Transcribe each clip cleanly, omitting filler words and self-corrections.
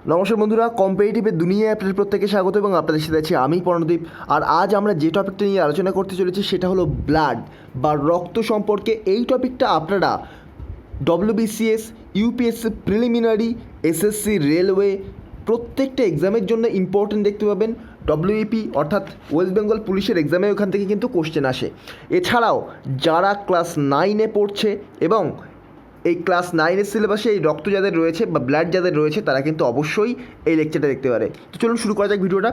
নমস্কার বন্ধুরা, কম্পিটিটিভের দুনিয়ায় আপনাদের প্রত্যেকে স্বাগত এবং আপনাদের সাথে আছি আমি পর্ণদীপ। আর আজ আমরা যে টপিকটা নিয়ে আলোচনা করতে চলেছি সেটা হলো ব্লাড বা রক্ত সম্পর্কে। এই টপিকটা আপনারা WBCS, UPSC preliminary, SSC, railway প্রত্যেকটা এক্সামের জন্য ইম্পর্টেন্ট দেখতে পাবেন। ডব্লিউইপি অর্থাৎ ওয়েস্ট বেঙ্গল পুলিশের এক্সামে ওখান থেকে কিন্তু কোশ্চেন আসে। এছাড়াও যারা ক্লাস 9-এ পড়ছে এবং এই ক্লাস 9-এর সিলেবাসে এই রক্ত যাদের রয়েছে বা ব্লাড যাদের রয়েছে তারা কিন্তু অবশ্যই এই লেকচারটা দেখতে পারে। তো চলুন শুরু করা যাক ভিডিওটা।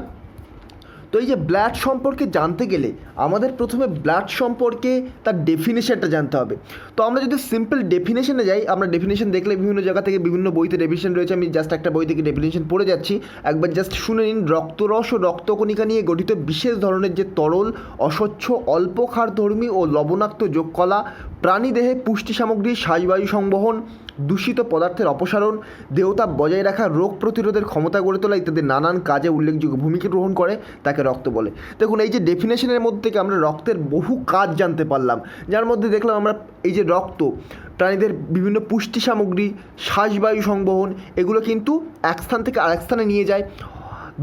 তো এই যে ব্লাড সম্পর্কে জানতে গেলে আমাদের প্রথমে ব্লাড সম্পর্কে তার ডেফিনেশনটা জানতে হবে। তো আমরা যদি সিম্পল ডেফিনেশনে যাই, আমরা ডেফিনেশন দেখলে বিভিন্ন জায়গা থেকে বিভিন্ন বইতে ডেফিনেশন রয়েছে, আমি জাস্ট একটা বই থেকে ডেফিনেশন পড়ে যাচ্ছি, একবার জাস্ট শুনে নিন। রক্তরস ও রক্তকণিকা নিয়ে গঠিত বিশেষ ধরনের যে তরল, অস্বচ্ছ, অল্প ক্ষারধর্মী ও লবণাক্ত যোগকলা, প্রাণীদেহে পুষ্টি সামগ্রী, শ্বাসবায়ু সংবহন, দূষিত পদার্থের অপসারণ, দেহতাপ বজায় রাখা, রোগ প্রতিরোধের ক্ষমতা গড়ে তোলা ইত্যাদি নানান কাজে উল্লেখযোগ্য ভূমিকা গ্রহণ করে, তাকে রক্ত বলে। দেখুন, এই যে ডেফিনেশনের মধ্যে থেকে আমরা রক্তের বহু কাজ জানতে পারলাম, যার মধ্যে দেখলাম আমরা এই যে রক্ত প্রাণীদের বিভিন্ন পুষ্টি সামগ্রী, শ্বাসবায়ু সংবহন, এগুলো কিন্তু এক স্থান থেকে আরেক স্থানে নিয়ে যায়।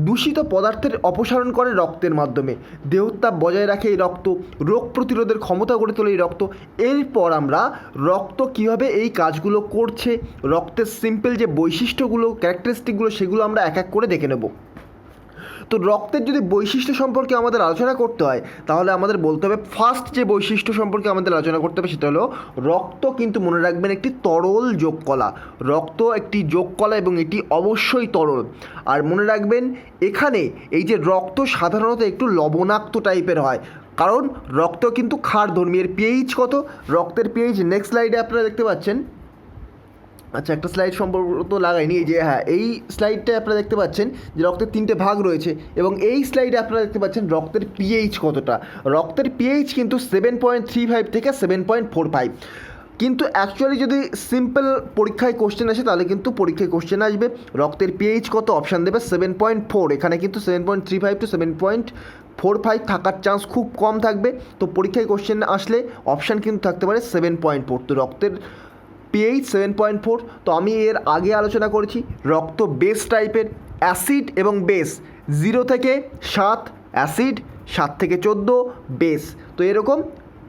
দূষিত পদার্থের অপসারণ করে রক্তের মাধ্যমে, দেহতাপ বজায় রাখে এই রক্ত, রোগ প্রতিরোধের ক্ষমতা গড়ে তোলে এই রক্ত। এরপর আমরা রক্ত কীভাবে এই কাজগুলো করছে, রক্তের সিম্পল যে বৈশিষ্ট্যগুলো, ক্যারেক্টারিস্টিকগুলো, সেগুলো আমরা এক এক করে দেখে নেব। তো রক্তের যদি বৈশিষ্ট্য সম্পর্কে আমাদের আলোচনা করতে হয় তাহলে আমাদের বলতে হবে, ফার্স্ট যে বৈশিষ্ট্য সম্পর্কে আমাদের আলোচনা করতে হবে সেটা হলো রক্ত কিন্তু মনে রাখবেন একটি তরল যোগকলা। রক্ত একটি যোগকলা এবং এটি অবশ্যই তরল। আর মনে রাখবেন এখানে এই যে রক্ত সাধারণত একটু লবণাক্ত টাইপের হয়, কারণ রক্ত কিন্তু ক্ষারধর্মী। এর পিএইচ কত? রক্তের পিএইচ নেক্সট স্লাইডে আপনারা দেখতে পাচ্ছেন। আচ্ছা, একটা স্লাইড সম্পর্ক লাগাইনি, এই যে হ্যাঁ, এই স্লাইডটায় আপনারা দেখতে পাচ্ছেন যে রক্তের 3টে ভাগ রয়েছে এবং এই স্লাইডে আপনারা দেখতে পাচ্ছেন রক্তের পিএইচ কতটা। রক্তের পিএইচ কিন্তু 7.35 থেকে 7.45। কিন্তু অ্যাকচুয়ালি যদি সিম্পল পরীক্ষায় কোশ্চেন আসে তাহলে কিন্তু পরীক্ষায় কোশ্চেন আসবে রক্তের পিএইচ কত, অপশান দেবে 7.4। এখানে কিন্তু 7.35 টু 7.45 থাকার চান্স খুব কম থাকবে। তো পরীক্ষায় কোশ্চেন আসলে অপশান কিন্তু থাকতে পারে 7.4। তো রক্তের পিএইচ 7.4। তো আমি এর আগে আলোচনা করেছি রক্ত বেস টাইপের, অ্যাসিড এবং বেস। 0 থেকে 7 অ্যাসিড, 7 থেকে 14 বেস। তো এরকম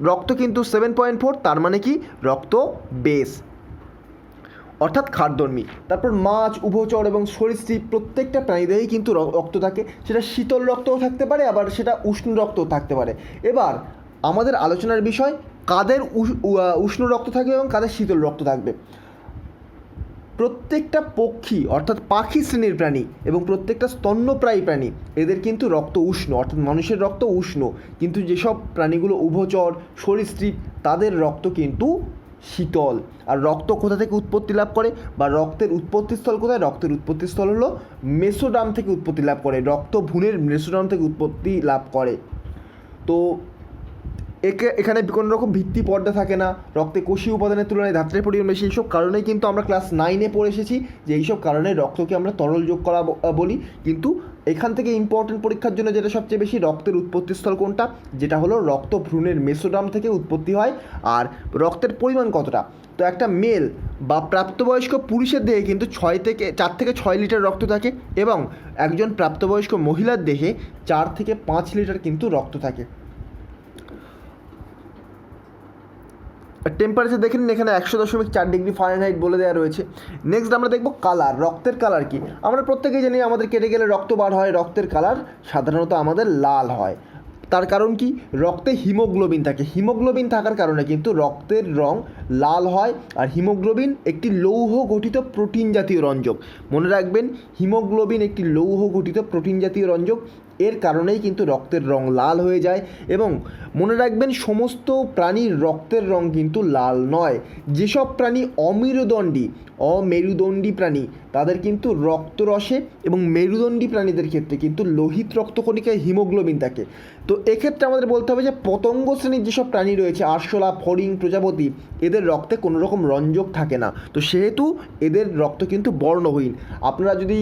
রক্ত কিন্তু 7.4, তার মানে কি রক্ত বেস অর্থাৎ ক্ষারধর্মী। তারপর মাছ, উভচর এবং সরীসৃপ প্রত্যেকটা প্রাণীদেরই কিন্তু রক্ত থাকে, সেটা শীতল রক্তও থাকতে পারে, আবার সেটা উষ্ণ রক্তও থাকতে পারে। এবার আমাদের আলোচনার বিষয় কাদের উষ্ণ রক্ত থাকবে এবং কাদের শীতল রক্ত থাকবে। প্রত্যেকটা পক্ষী অর্থাৎ পাখি শ্রেণীর প্রাণী এবং প্রত্যেকটা স্তন্যপ্রায়ী প্রাণী এদের কিন্তু রক্ত উষ্ণ, অর্থাৎ মানুষের রক্ত উষ্ণ। কিন্তু যেসব প্রাণীগুলো উভচর, সরীসৃপ, তাদের রক্ত কিন্তু শীতল। আর রক্ত কোথা থেকে উৎপত্তি লাভ করে বা রক্তের উৎপত্তিস্থল কোথায়? রক্তের উৎপত্তিস্থল হলো মেসোডার্ম থেকে উৎপত্তি লাভ করে, রক্ত ভ্রূণের মেসোডার্ম থেকে উৎপত্তি লাভ করে। তো এখানে কোনো রকম ভিত্তি পর্দা থাকে না, রক্তে কোষীয় উপাদানের তুলনায় ধাত্রের পরিমাণ বেশি। এইসব কারণেই কিন্তু আমরা ক্লাস 9-এ পড়ে এসেছি যে এইসব কারণে রক্তকে আমরা তরল যোগ করা বলি। কিন্তু এখান থেকে ইম্পর্টেন্ট পরীক্ষার জন্য যেটা সবচেয়ে বেশি, রক্তের উৎপত্তিস্থল কোনটা, যেটা হলো রক্ত ভ্রূণের মেসোডার্ম থেকে উৎপত্তি হয়। আর রক্তের পরিমাণ কতটা? তো একটা মেল বা প্রাপ্তবয়স্ক পুরুষের দেহে কিন্তু 4 থেকে 6 লিটার রক্ত থাকে এবং একজন প্রাপ্তবয়স্ক মহিলার দেহে 4 থেকে 5 লিটার কিন্তু রক্ত থাকে। টেম্পারেচার দেখে নিন, এখানে 100.4 ডিগ্রি ফারেনহাইট বলে দেওয়া রয়েছে। নেক্সট আমরা দেখব কালার। রক্তের কালার কি? আমরা প্রত্যেকেই জানি আমাদের কেটে গেলে রক্ত বার হয়, রক্তের কালার সাধারণত আমাদের লাল হয়। তার কারণ কি? রক্তে হিমোগ্লোবিন থাকে। হিমোগ্লোবিন থাকার কারণে কিন্তু রক্তের রং লাল হয়। আর হিমোগ্লোবিন একটি লৌহ গঠিত প্রোটিন জাতীয় রঞ্জক। মনে রাখবেন, হিমোগ্লোবিন একটি লৌহ গঠিত প্রোটিন জাতীয় রঞ্জক। এর কারণেই কিন্তু রক্তের রং লাল হয়ে যায়। এবং মনে রাখবেন, সমস্ত প্রাণীর রক্তের রং কিন্তু লাল নয়। যেসব প্রাণী অমেরুদণ্ডী প্রাণী তাদের কিন্তু রক্তরসে এবং মেরুদণ্ডী প্রাণীদের ক্ষেত্রে কিন্তু লোহিত রক্তকণিকায় হিমোগ্লোবিন থাকে। তো এক্ষেত্রে আমাদের বলতে হবে যে পতঙ্গ শ্রেণীর যেসব প্রাণী রয়েছে, আরশোলা, ফড়িং, প্রজাপতি, এদের রক্তে কোনো রকম রঞ্জক থাকে না। তো সেহেতু এদের রক্ত কিন্তু বর্ণহীন। আপনারা যদি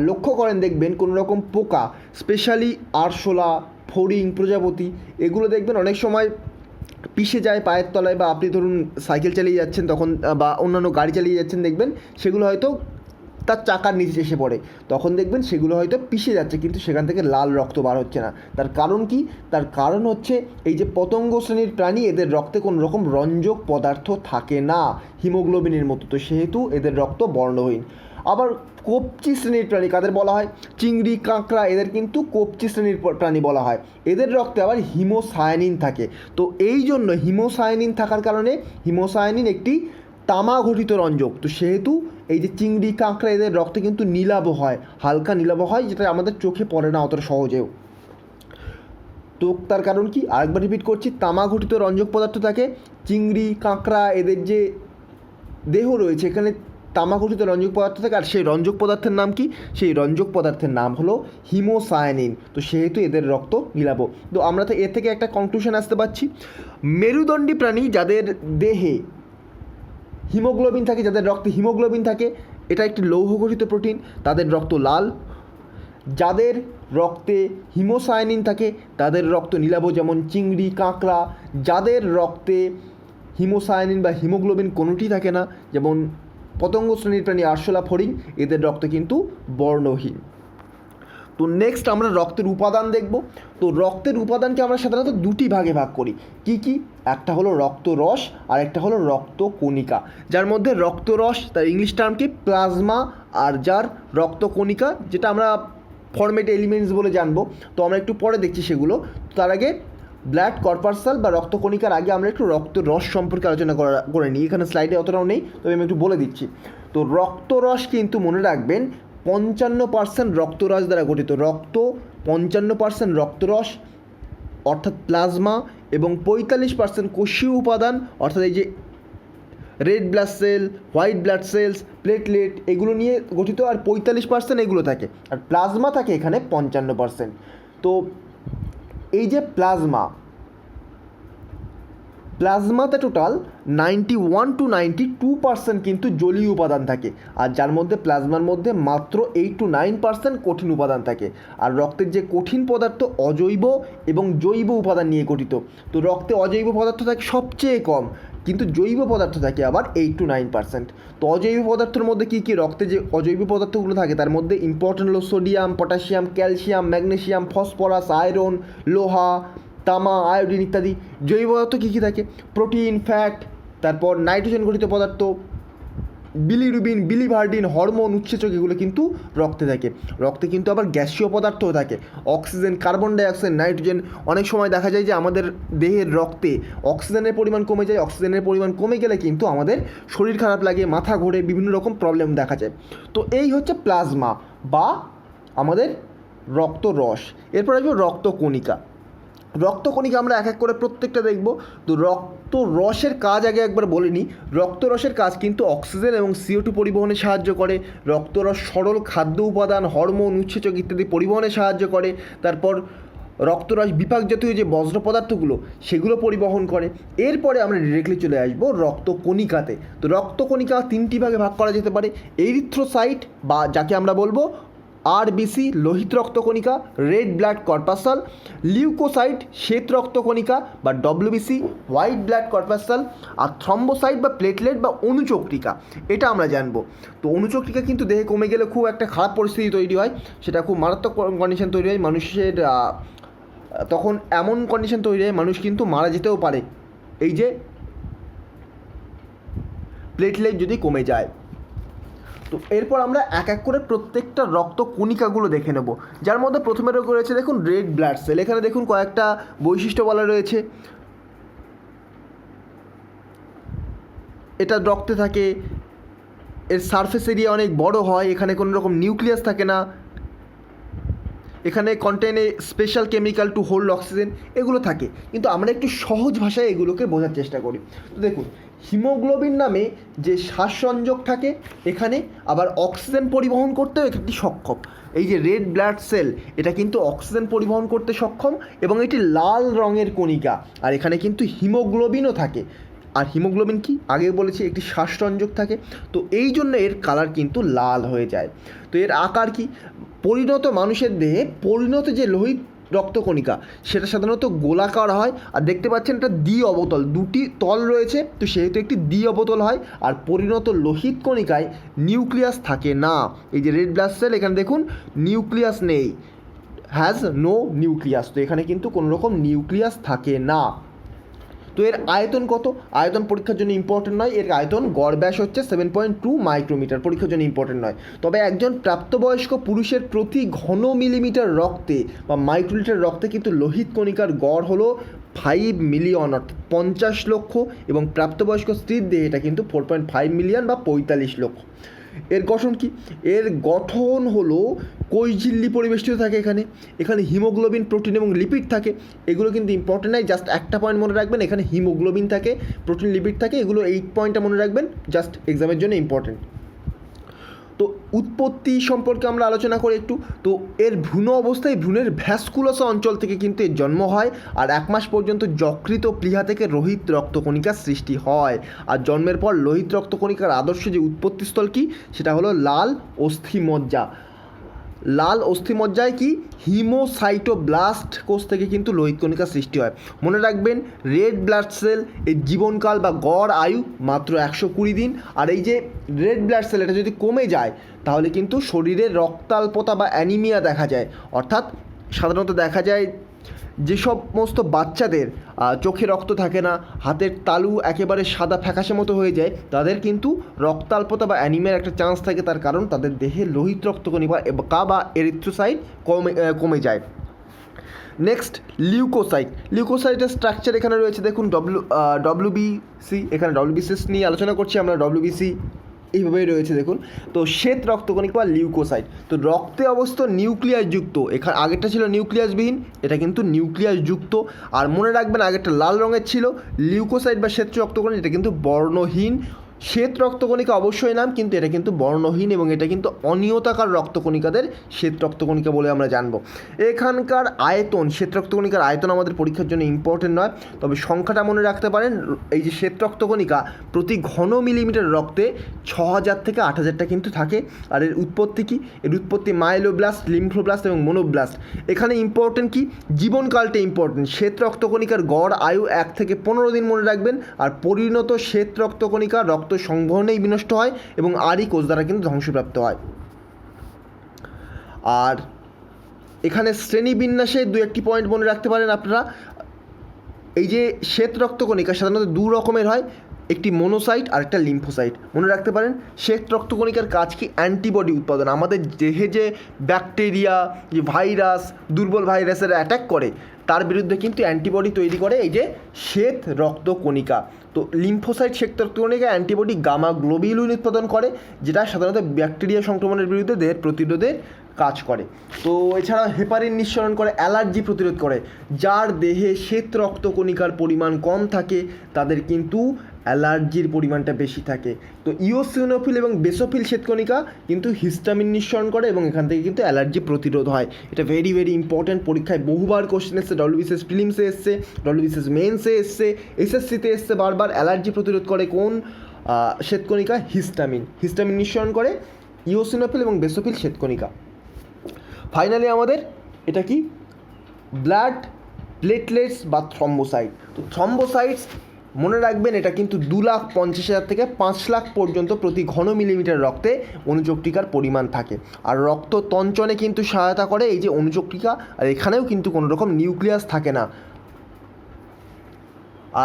লক্ষ্য করেন দেখবেন কোনো রকম পোকা, স্পেশালি আরশোলা, ফড়িং, প্রজাপতি, এগুলো দেখবেন অনেক সময় পিষে যায় পায়ের তলায়, বা আপনি ধরুন সাইকেল চালিয়ে যাচ্ছেন তখন, বা অন্যান্য গাড়ি চালিয়ে যাচ্ছেন, দেখবেন সেগুলো হয়তো তার চাকার নিচে এসে পড়ে, তখন দেখবেন সেগুলো হয়তো পিষে যাচ্ছে কিন্তু সেখান থেকে লাল রক্ত বার হচ্ছে না। তার কারণ কি? তার কারণ হচ্ছে এই যে পতঙ্গ শ্রেণীর প্রাণী, এদের রক্তে কোনো রকম রঞ্জক পদার্থ থাকে না হিমোগ্লোবিনের মতো, তো সেহেতু এদের রক্ত বর্ণহীন। আবার কপচি শ্রেণীর প্রাণী কাদের বলা হয়? চিংড়ি, কাঁকড়া, এদের কিন্তু কপচি শ্রেণীর প্রাণী বলা হয়। এদের রক্তে আবার হিমোসায়ানিন থাকে। তো এই জন্য হিমোসায়ানিন থাকার কারণে, হিমোসায়ানিন একটি তামা ঘটিত রঞ্জক, তো সেহেতু এই যে চিংড়ি, কাঁকড়া, এদের রক্তে কিন্তু নীলাভ হয়, হালকা নীলাভ হয়, যেটা আমাদের চোখে পড়ে না অতটা সহজেও। তো তার কারণ কি? আরেকবার রিপিট করছি, তামা ঘটিত রঞ্জক পদার্থ থাকে। চিংড়ি, কাঁকড়া, এদের যে দেহ রয়েছে এখানে তামা ঘটিত রঞ্জক পদার্থ থাকে, আর সেই রঞ্জক পদার্থের নাম কি? সেই রঞ্জক পদার্থের নাম হলো হিমোসায়ানিন, তো সেহেতু এদের রক্ত নীলাভ। তো আমরা তো এর থেকে একটা কনক্লুশন আসতে পারছি, মেরুদণ্ডী প্রাণী যাদের দেহে হিমোগ্লোবিন থাকে, যাদের রক্তে হিমোগ্লোবিন থাকে, এটা একটি লৌহ গঠিত প্রোটিন, তাদের রক্ত লাল। যাদের রক্তে হিমোসায়ানিন থাকে তাদের রক্ত নীলাভ, যেমন চিংড়ি, কাঁকড়া। যাদের রক্তে হিমোসায়ানিন বা হিমোগ্লোবিন কোনোটি থাকে না, যেমন পতঙ্গ শ্রেণীর প্রাণী আরশোলা, ফড়িং, এদের রক্ত কিন্তু বর্ণহীন। তো নেক্সট আমরা রক্তের উপাদান দেখব। তো রক্তের উপাদানকে আমরা সাধারণত দুটি ভাগে ভাগ করি। কি কি? একটা হলো রক্তরস আর একটা হলো রক্তকণিকা, যার মধ্যে রক্তরস তার ইংলিশ টার্ম কি? প্লাজমা, আর যার রক্তকণিকা যেটা আমরা ফরমেট এলিমেন্টস বলে জানবো, তো আমরা একটু পরে দেখছি সেগুলো। তার আগে ব্লাড কর্পাসল বা রক্তকণিকার আগে আমরা একটু রক্তরস সম্পর্কে আলোচনা করে নিই। এখানে স্লাইডে অতটাও নেই, তবে আমি একটু বলে দিচ্ছি। তো রক্তরস কিন্তু মনে রাখবেন 55% রক্তরস দ্বারা গঠিত। রক্ত 55% রক্তরস অর্থাৎ প্লাজমা, এবং 45% কোষীয় উপাদান অর্থাৎ এই যে red blood cell, white blood cells, platelet, এগুলো নিয়ে গঠিত, আর 45% এগুলো থাকে, আর প্লাজমা থাকে এখানে 55%। তো এই যে প্লাজমাতে টোটাল 91 to 92% কিন্তু জলীয় উপাদান থাকে, আর যার মধ্যে প্লাজমার মধ্যে মাত্র 8 to 9% কঠিন উপাদান থাকে। আর রক্তের যে কঠিন পদার্থ অজৈব এবং জৈব উপাদান নিয়ে গঠিত। তো রক্তে অজৈব পদার্থ থাকে সবচেয়ে কম, কিন্তু জৈব পদার্থ থাকে আবার 8 to 9%। তো অজৈব পদার্থের মধ্যে কী কী? রক্তে যে অজৈব পদার্থগুলো থাকে তার মধ্যে ইম্পর্টেন্ট হলো sodium, potassium, calcium, magnesium, phosphorus, iron, লোহা, তামা, আয়োডিন ইত্যাদি। জৈব পদার্থ কী কী থাকে? প্রোটিন, ফ্যাট, তারপর নাইট্রোজেন গঠিত পদার্থ, বিলিরুবিন, বিলিভার্ডিন, হরমোন, উৎসেচক, এগুলো কিন্তু রক্তে থাকে। রক্তে কিন্তু আবার গ্যাসীয় পদার্থও থাকে, অক্সিজেন, কার্বন ডাইঅক্সাইড, নাইট্রোজেন। অনেক সময় দেখা যায় যে আমাদের দেহের রক্তে অক্সিজেনের পরিমাণ কমে যায়, অক্সিজেনের পরিমাণ কমে গেলে কিন্তু আমাদের শরীর খারাপ লাগে, মাথা ঘোরে, বিভিন্ন রকম প্রবলেম দেখা যায়। তো এই হচ্ছে প্লাজমা বা আমাদের রক্তরস। এরপর আসবে রক্তকণিকা। রক্তকণিকা আমরা এক এক করে প্রত্যেকটা দেখব। তো রক্তরসের কাজ আগে একবার বলে নিই। রক্তরসের কাজ কিন্তু অক্সিজেন এবং CO2 পরিবহনে সাহায্য করে। রক্তরস সরল খাদ্য উপাদান, হরমোন, উৎসেচক ইত্যাদি পরিবহনে সাহায্য করে। তারপর রক্তরস বিপাক জাতীয় যে বজ্র পদার্থগুলো সেগুলো পরিবহন করে। এরপরে আমরা ডিরেক্টলি চলে আসবো রক্তকণিকাতে। তো রক্তকণিকা তিনটি ভাগে ভাগ করা যেতে পারে। এরিথ্রোসাইট বা যাকে আমরা বলবো RBC লোহিত রক্তকণিকা, রেড ব্লাড কর্পাসল, লিউকোসাইট শ্বেত রক্তকণিকা বা WBC হোয়াইট ব্লাড কর্পাসল, আর থ্রম্বোসাইট বা প্লেটলেট বা অনুচক্রিকা, এটা আমরা জানবো। তো অনুচক্রিকা কিন্তু দেহে কমে গেলে খুব একটা খারাপ পরিস্থিতি তৈরি হয়, সেটা খুব মারাত্মক কন্ডিশন তৈরি হয় মানুষের। তখন এমন কন্ডিশন তৈরি হয় মানুষ কিন্তু মারা যেতেও পারে, এই যে প্লেটলেট যদি কমে যায়। তো এরপর আমরা এক এক করে প্রত্যেকটা রক্তকণিকাগুলো দেখে নেব, যার মধ্যে প্রথমে রয়েছে দেখুন রেড ব্লাড সেল। এখানে দেখুন কয়েকটা বৈশিষ্ট্য বলা রয়েছে। এটা রক্তে থাকে, এর সারফেস এরিয়া অনেক বড় হয়, এখানে কোনো রকম নিউক্লিয়াস থাকে না, এখানে contain special chemical to hold oxygen, এগুলো থাকে। কিন্তু আমরা একটু সহজ ভাষায় এগুলোকে বোঝার চেষ্টা করি। তো দেখুন, হিমোগ্লোবিন নামে যে শ্বাসসংযোগ থাকে এখানে, আবার অক্সিজেন পরিবহন করতেও একটি সক্ষম। এই যে রেড ব্লাড সেল, এটা কিন্তু অক্সিজেন পরিবহন করতে সক্ষম এবং এটি লাল রঙের কণিকা, আর এখানে কিন্তু হিমোগ্লোবিনও থাকে। আর হিমোগ্লোবিন কি আগে বলেছি একটি শ্বাসসংযোগ থাকে, তো এই জন্য এর কালার কিন্তু লাল হয়ে যায়। তো এর আকার কি? পরিণত মানুষের দেহে পরিণত যে লোহিত রক্তকণিকা সেটা সাধারণত গোলাকার হয়, আর দেখতে পাচ্ছেন এটা দ্বি অবতল, দুটি তল রয়েছে, তো সেহেতু একটি দ্বি অবতল হয়। আর পরিণত লোহিত কণিকায় নিউক্লিয়াস থাকে না। এই যে রেড ব্লাড সেল, এখানে দেখুন নিউক্লিয়াস নেই, হ্যাজ নো নিউক্লিয়াস, তো এখানে কিন্তু কোনো রকম নিউক্লিয়াস থাকে না। তো এর আয়তন কত? আয়তন পরীক্ষার জন্য ইম্পর্টেন্ট নয়, এর আয়তন গড় ব্যাস হচ্ছে 7.2 মাইক্রোমিটার, পরীক্ষার জন্য ইম্পর্টেন্ট নয়। তবে একজন প্রাপ্তবয়স্ক পুরুষের প্রতি ঘন মিলিমিটার রক্তে বা মাইক্রোলিটার রক্তে কিন্তু লোহিত কণিকার গড় হলো 5 মিলিয়ন, অর্থাৎ 50 লক্ষ, এবং প্রাপ্তবয়স্ক স্ত্রীর দেহে এটা কিন্তু 4.5 মিলিয়ন বা 45 লক্ষ। এর গঠন কি? এর গঠন হলো কোষঝিল্লি পরিবেষ্টিত থাকে, এখানে হিমোগ্লোবিন, প্রোটিন এবং লিপিড থাকে। এগুলো কিন্তু ইম্পর্টেন্ট নয়, জাস্ট একটা পয়েন্ট মনে রাখবেন, এখানে হিমোগ্লোবিন থাকে, প্রোটিন, লিপিড থাকে, এগুলো 8 পয়েন্টটা মনে রাখবেন, জাস্ট এক্সামের জন্য ইম্পর্টেন্ট। তো উৎপত্তি সম্পর্কে আমরা আলোচনা করি একটু। তো এর ভ্রূণ অবস্থায় ভ্রূণের ভ্যাসকুলাস অঞ্চল থেকে কিন্তু এর জন্ম হয়, আর 1 মাস পর্যন্ত যকৃত প্লীহা থেকে লোহিত রক্তকণিকার সৃষ্টি হয়। আর জন্মের পর লোহিত রক্তকণিকার আদর্শ যে উৎপত্তিস্থল কি, সেটা হলো লাল অস্থিমজ্জা। লাল অস্থিমজ্জায় কি হিমোসাইটোব্লাস্ট কোষ থেকে কিন্তু লোহিত কণিকার সৃষ্টি হয়। মনে রাখবেন রেড ব্লাড সেল এর জীবনকাল বা গড় আয়ু মাত্র 120 দিন। আর এই যে রেড ব্লাড সেল এটা যদি কমে যায় তাহলে কিন্তু শরীরে রক্তাল্পতা বা অ্যানিমিয়া দেখা যায়, অর্থাৎ সাধারণত দেখা যায় যে সমস্ত বাচ্চাদের চোখে রক্ত থাকে না, হাতের তালু একেবারে সাদা ফ্যাকাশে মতো হয়ে যায়, তাদের কিন্তু রক্তাল্পতা বা অ্যানিমিয়ার একটা চান্স থাকে, তার কারণ তাদের দেহে লোহিত রক্তকণিকা বা এরিথ্রোসাইট কমে যায়। নেক্সট লিউকোসাইটের স্ট্রাকচার এখানে রয়েছে, দেখুন ডব্লিউবিসি, এখানে ডব্লিউবিসি নিয়ে আলোচনা করছি আমরা, ডব্লিউবিসি এইভাবেই রয়েছে দেখুন। তো শ্বেত রক্তকণিকা বা লিউকোসাইট, তো রক্তে অবস্থিত নিউক্লিয়াসযুক্ত, এখানে আগেরটা ছিল নিউক্লিয়াসবিহীন, এটা কিন্তু নিউক্লিয়াসযুক্ত। আর মনে রাখবেন আগেরটা লাল রঙের ছিল লিউকোসাইট বা শ্বেত রক্তকণিকা, এটা কিন্তু বর্ণহীন। শ্বেত রক্তকণিকা অবশ্যই নাম, কিন্তু এটা কিন্তু বর্ণহীন এবং এটা কিন্তু অনিয়তাকার রক্তকণিকাদের শ্বেত রক্তকণিকা বলে আমরা জানবো। এখানকার আয়তন, শ্বেত রক্তকণিকার আয়তন আমাদের পরীক্ষার জন্য ইম্পর্টেন্ট নয়, তবে সংখ্যাটা মনে রাখতে পারেন। এই যে শ্বেত রক্তকণিকা প্রতি ঘন মিলিমিটার রক্তে 6000 থেকে 8000টা কিন্তু থাকে। আর এর উৎপত্তি কি? এর উৎপত্তি মাইলোব্লাস্ট, লিম্ফোব্লাস্ট এবং মোনোব্লাস্ট। এখানে ইম্পর্টেন্ট কি? জীবনকালটা ইম্পর্টেন্ট। শ্বেত রক্তকণিকার গড় আয়ু 1 থেকে 15 দিন মনে রাখবেন। আর পরিণত শ্বেত রক্তকণিকা রক্ত সংবহনেই বিনষ্ট হয় এবং আরই কোষ দ্বারা কিন্তু ধ্বংসপ্রাপ্ত হয়। আর এখানে শ্রেণীবিন্যাসে 2-1টি পয়েন্ট মনে রাখতে পারেন আপনারা। এই যে শ্বেত রক্তকণিকা সাধারণত 2 রকমের হয়, একটি মোনোসাইট আর একটা লিম্ফোসাইট। মনে রাখতে পারেন শ্বেত রক্তকণিকার কাজ কি? অ্যান্টিবডি উৎপাদন। আমাদের দেহে যে ব্যাকটেরিয়া, যে ভাইরাস, দুর্বল ভাইরাসের অ্যাটাক করে তার বিরুদ্ধে কিন্তু অ্যান্টিবডি তৈরি করে এই যে শ্বেত রক্তকণিকা। তো লিম্ফোসাইট শ্বেত রক্তকণিকা অ্যান্টিবডি গামা গ্লোবিউলিন উৎপাদন করে, যেটা সাধারণত ব্যাকটেরিয়া সংক্রমণের বিরুদ্ধে দেহের প্রতিরোধের কাজ করে। তো এছাড়া হেপারিন নিঃসরণ করে, অ্যালার্জি প্রতিরোধ করে। যার দেহে শ্বেত রক্তকণিকার পরিমাণ কম থাকে তাদের কিন্তু অ্যালার্জির পরিমাণটা বেশি থাকে। তো ইওসিনোফিল এবং বেসোফিল শ্বেতকণিকা কিন্তু হিস্টামিন নিঃসরণ করে এবং এখান থেকে কিন্তু অ্যালার্জি প্রতিরোধ হয়। এটা ভেরি ইম্পর্ট্যান্ট, পরীক্ষায় বহুবার কোশ্চেন এসছে, ডব্লিউবিসিএস প্রিলিমসে এসছে, ডব্লিউবিসিএস মেন্সে এসছে, এসএসসিতে এসছে বারবার। অ্যালার্জি প্রতিরোধ করে কোন শ্বেতকণিকা? হিস্টামিন নিঃসরণ করে ইওসিনোফিল এবং বেসোফিল শ্বেতকণিকা। ফাইনালি আমাদের এটা কি? ব্লাড প্লেটলেটস বা থ্রম্বোসাইট। তো থ্রম্বোসাইটস মনে রাখবেন এটা কিন্তু 2,50,000 থেকে 5 লাখ পর্যন্ত প্রতি ঘন মিলিমিটার রক্তে অণুচক্রিকার পরিমাণ থাকে। আর রক্ত তঞ্চনে কিন্তু সহায়তা করে এই যে অণুচক্রিকা, আর এখানেও কিন্তু কোনো রকম নিউক্লিয়াস থাকে না।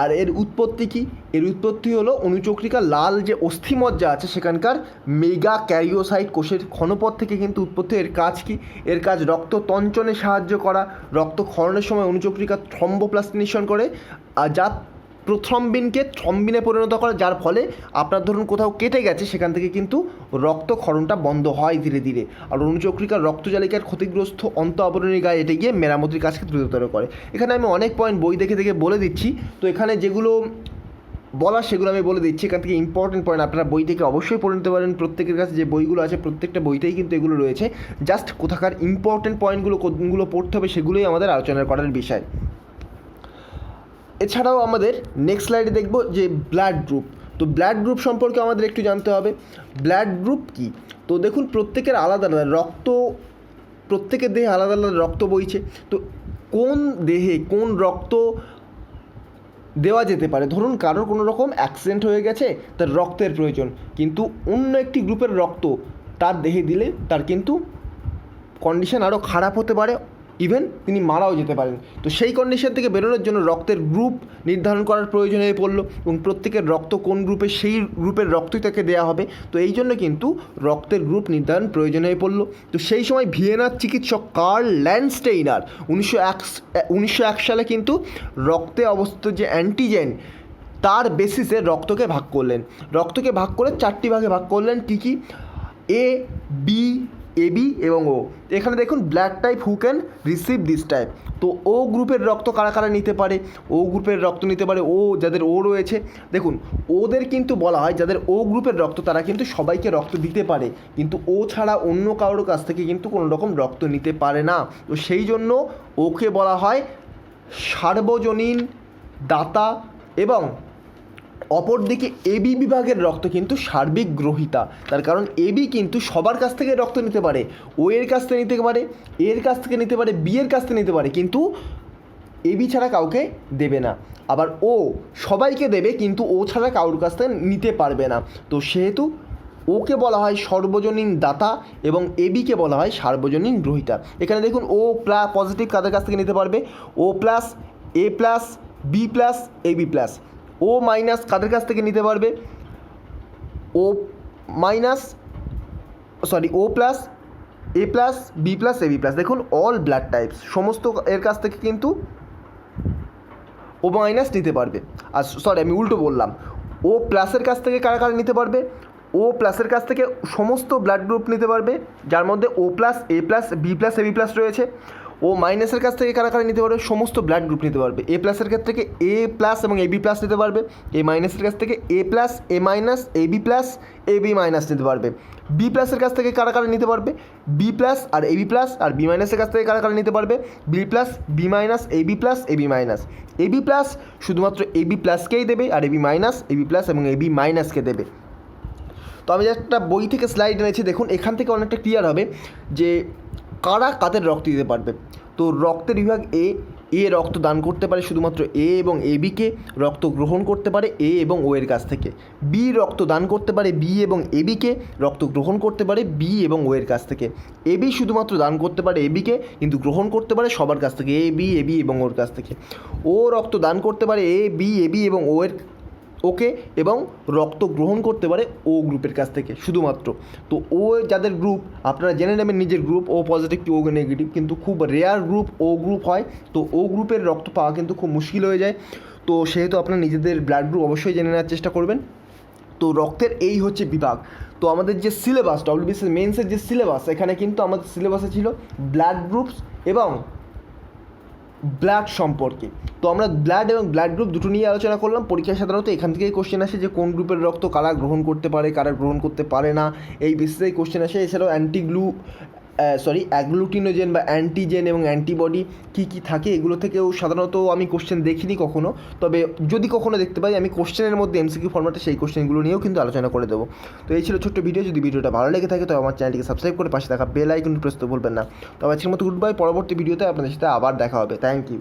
আর এর উৎপত্তি কি? এর উৎপত্তি হলো অণুচক্রিকা লাল যে অস্থিমজ্জা আছে সেখানকার মেগা ক্যারিওসাইট কোষের ক্ষণপথ থেকে কিন্তু উৎপত্তি। এর কাজ কি? এর কাজ রক্ত তঞ্চনে সাহায্য করা, রক্ত ক্ষরণের সময় অণুচক্রিকা থ্রম্বোপ্লাস্ট নিঃসরণ করে, আর যা প্রথ্রম্বিনকে থ্রম্বিনে পরিণত করে, যার ফলে আপনার ধরুন কোথাও কেটে গেছে সেখান থেকে কিন্তু রক্তক্ষরণটা বন্ধ হয় ধীরে ধীরে। আর অণুচক্রিকার রক্তজালিকার ক্ষতিগ্রস্ত অন্ত আবরণীর গায়ে এটা গিয়ে মেরামতির কাজকে দ্রুততর করে। এখানে আমি অনেক পয়েন্ট বই দেখে বলে দিচ্ছি, তো এখানে যেগুলো বলার সেগুলো আমি বলে দিচ্ছি। এখান থেকে ইম্পর্টেন্ট পয়েন্ট আপনারা বই থেকে অবশ্যই পড়ে নিতে পারেন। প্রত্যেকের কাছে যে বইগুলো আছে প্রত্যেকটা বইতেই কিন্তু এগুলো রয়েছে। জাস্ট কোথাকার ইম্পর্টেন্ট পয়েন্টগুলো কোনগুলো পড়তে হবে সেগুলোই আমাদের আলোচনা করার বিষয়। এছাড়াও আমাদের নেক্সট স্লাইডে দেখব যে ব্লাড গ্রুপ। তো ব্লাড গ্রুপ সম্পর্কে আমাদের একটু জানতে হবে। ব্লাড গ্রুপ কি? তো দেখুন প্রত্যেকের আলাদা আলাদা রক্ত, প্রত্যেকের দেহে আলাদা আলাদা রক্ত বইছে। তো কোন দেহে কোন রক্ত দেওয়া যেতে পারে। ধরুন কারোর কোনো রকম অ্যাক্সিডেন্ট হয়ে গেছে, তার রক্তের প্রয়োজন, কিন্তু অন্য একটি গ্রুপের রক্ত তার দেহে দিলে তার কিন্তু কন্ডিশন আরও খারাপ হতে পারে, ইভেন তিনি মারাও যেতে পারেন। তো সেই কন্ডিশন থেকে বেরোনোর জন্য রক্তের গ্রুপ নির্ধারণ করার প্রয়োজন হয়ে পড়লো, এবং প্রত্যেকের রক্ত কোন গ্রুপে সেই গ্রুপের রক্তই তাকে দেওয়া হবে। তো এই জন্য কিন্তু রক্তের গ্রুপ নির্ধারণ প্রয়োজন হয়ে পড়লো। তো সেই সময় ভিয়েনার চিকিৎসক কার্ল ল্যান্ডস্টেইনার 1901 সালে কিন্তু রক্তে অবস্থিত যে অ্যান্টিজেন তার বেসিসে রক্তকে ভাগ করলেন। রক্তকে ভাগ করে 4টি ভাগে ভাগ করলেন। কী কী? এ, বি, এবি এবং ও। এখানে দেখুন blood type who can receive this type. তো ও গ্রুপের রক্ত কারা কারা নিতে পারে? ও গ্রুপের রক্ত নিতে পারে ও, যাদের ও রয়েছে। দেখুন ওদের কিন্তু বলা হয় যাদের ও গ্রুপের রক্ত তারা কিন্তু সবাইকে রক্ত দিতে পারে, কিন্তু ও ছাড়া অন্য কারোর কাছ থেকে কিন্তু কোনো রকম রক্ত নিতে পারে না। তো সেই জন্য ওকে বলা হয় সার্বজনীন দাতা, এবং অপরদিকে এবি বিভাগের রক্ত কিন্তু সার্বিক গ্রহীতা। তার কারণ এবি কিন্তু সবার কাছ থেকে রক্ত নিতে পারে, ও এর কাছ থেকে নিতে পারে, এর কাছ থেকে নিতে পারে, বি এর কাছ থেকে নিতে পারে, কিন্তু এবি ছাড়া কাউকে দেবে না। আবার ও সবাইকে দেবে, কিন্তু ও ছাড়া কারোর কাছ থেকে নিতে পারবে না। তো সেহেতু ওকে বলা হয় সর্বজনীন দাতা এবং এবিকে বলা হয় সার্বজনীন গ্রহীতা। এখানে দেখুন ও প্লাস পজিটিভ কাদের কাছ থেকে নিতে পারবে? O plus, A plus, B plus, AB plus. O minus কাদের কাছ থেকে নিতে পারবে? O minus, sorry, O plus, A plus, B plus, AB plus. দেখুন অল ব্লাড টাইপস সমস্ত এর কাছ থেকে কিন্তু ও মাইনাস নিতে পারবে। আর সরি, আমি উল্টো বললাম। ও প্লাসের কাছ থেকে কারা কারা নিতে পারবে? ও প্লাসের কাছ থেকে সমস্ত ব্লাড গ্রুপ নিতে পারবে, যার মধ্যে O plus, A plus, B plus, AB plus রয়েছে। ও মাইনাসের কাছ থেকে কারা কারা নিতে পারবে? সমস্ত ব্লাড গ্রুপ নিতে পারবে। এ প্লাসের কাছ থেকে এ প্লাস এবং এবি প্লাস নিতে পারবে। এ মাইনাসের কাছ থেকে A plus, A minus, AB plus, AB minus নিতে পারবে। বি প্লাসের কাছ থেকে কারা কারা নিতে পারবে? বি প্লাস আর এবি প্লাস। আর বি মাইনাসের কাছ থেকে কারা কারা নিতে পারবে? B plus, B minus, AB plus, AB minus. AB plus শুধুমাত্র এবি প্লাসকেই দেবে, আর এবি মাইনাস এবি প্লাস এবং এবি মাইনাসকে দেবে। তো আমি একটা বই থেকে স্লাইড এনেছি, দেখুন এখান থেকে অনেকটা ক্লিয়ার হবে যে কারা কাদের রক্ত দিতে পারবে। তো রক্তের বিভাগ এ রক্ত দান করতে পারে শুধুমাত্র এ এবং এবিকে, রক্ত গ্রহণ করতে পারে এ এবং ও এর কাছ থেকে। বি রক্ত দান করতে পারে বি এবং এবিকে, রক্ত গ্রহণ করতে পারে বি এবং ও এর কাছ থেকে। এবি শুধুমাত্র দান করতে পারে এবিকে, কিন্তু গ্রহণ করতে পারে সবার কাছ থেকে, এ বি, এবি এবং ওর কাছ থেকে। ও রক্ত দান করতে পারে এ বি, এবি এবং ও এর ওকে, এবং রক্ত গ্রহণ করতে পারে ও গ্রুপের কাছ থেকে শুধুমাত্র। তো ও যাদের গ্রুপ আপনারা জেনে নেবেন নিজের গ্রুপ, ও পজিটিভ কি ও নেগেটিভ, কিন্তু খুব রেয়ার গ্রুপ ও গ্রুপ হয়। তো ও গ্রুপের রক্ত পাওয়া কিন্তু খুব মুশকিল হয়ে যায়। তো সেহেতু আপনারা নিজেদের ব্লাড গ্রুপ অবশ্যই জেনে নেওয়ার চেষ্টা করবেন। তো রক্তের এই হচ্ছে বিভাগ। তো আমাদের যে সিলেবাস, ডব্লিউবিসিএস মেন্সের যে সিলেবাস, এখানে কিন্তু আমাদের সিলেবাসে ছিল ব্লাড গ্রুপস এবং ব্লাড সম্পর্কে। তো আমরা ব্লাড এবং ব্লাড গ্রুপ দুটো নিয়ে আলোচনা করলাম। পরীক্ষায় সাধারণত এখান থেকেই কোশ্চেন আসে যে কোন গ্রুপের রক্ত কারা গ্রহণ করতে পারে, কারা গ্রহণ করতে পারে না, এই বেসিসেই কোশ্চেন আসে। এছাড়াও অ্যাগ্লুটিনোজেন বা অ্যান্টিজেন এবং অ্যান্টিবডি কী কী থাকে, এগুলো থেকেও সাধারণত আমি কোশ্চেন দেখিনি কখনো, তবে যদি কখনো দেখতে পাই আমি কোশ্চেনের মধ্যে এমসিকিউ ফর্ম্যাটে সেই কোশ্চেনগুলো নিয়েও কিন্তু আলোচনা করে দেবো। তো এই ছিল ছোট্ট ভিডিও। যদি ভিডিওটা ভালো লেগে থাকে তবে আমার চ্যানেলটিকে সাবস্ক্রাইব করে পাশে থাকা বেল আইকনটি প্রেস করতে ভুলবেন না। তবে আজকের মতো গুড বাই, পরবর্তী ভিডিওতে আপনাদের সাথে আবার দেখা হবে। Thank you.